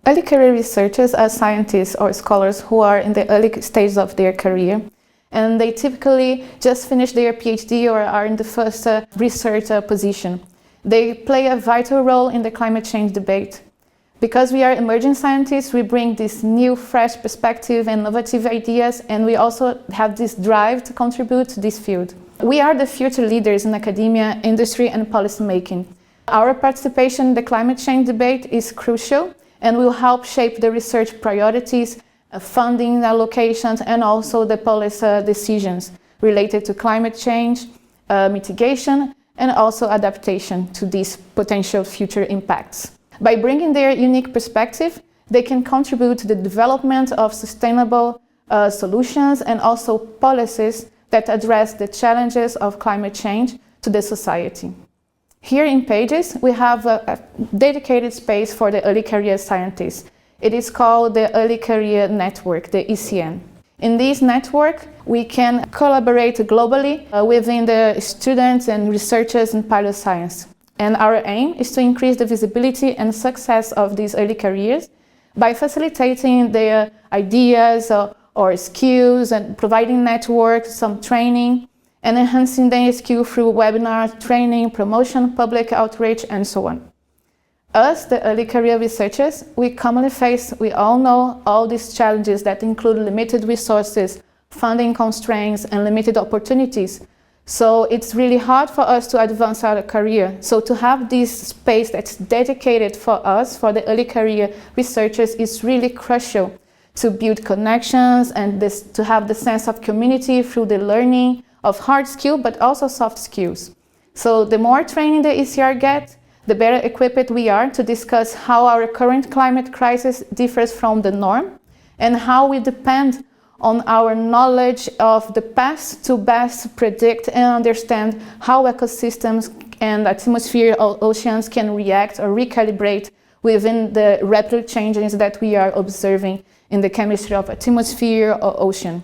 Early career researchers are scientists or scholars who are in the early stages of their career, and they typically just finish their PhD or are in the first research position. They play a vital role in the climate change debate. Because we are emerging scientists, we bring this new, fresh perspective and innovative ideas, and we also have this drive to contribute to this field. We are the future leaders in academia, industry, and policymaking. Our participation in the climate change debate is crucial and will help shape the research priorities, funding allocations, and also the policy decisions related to climate change, mitigation, and also adaptation to these potential future impacts. By bringing their unique perspective, they can contribute to the development of sustainable solutions and also policies that address the challenges of climate change to the society. Here in PAGES, we have a dedicated space for the early career scientists. It is called the Early Career Network, the ECN. In this network, we can collaborate globally within the students and researchers in paleoscience. And our aim is to increase the visibility and success of these early careers by facilitating their ideas or skills and providing networks, some training, and enhancing their skill through webinar training, promotion, public outreach, and so on. Us, the early career researchers, we commonly face, we all know, all these challenges that include limited resources, funding constraints, and limited opportunities. So it's really hard for us to advance our career. So to have this space that's dedicated for us, for the early career researchers, is really crucial to build connections and to have the sense of community through the learning of hard skills, but also soft skills. So the more training the ECR gets, the better equipped we are to discuss how our current climate crisis differs from the norm and how we depend on our knowledge of the past to best predict and understand how ecosystems and atmosphere or oceans can react or recalibrate within the rapid changes that we are observing in the chemistry of atmosphere or ocean.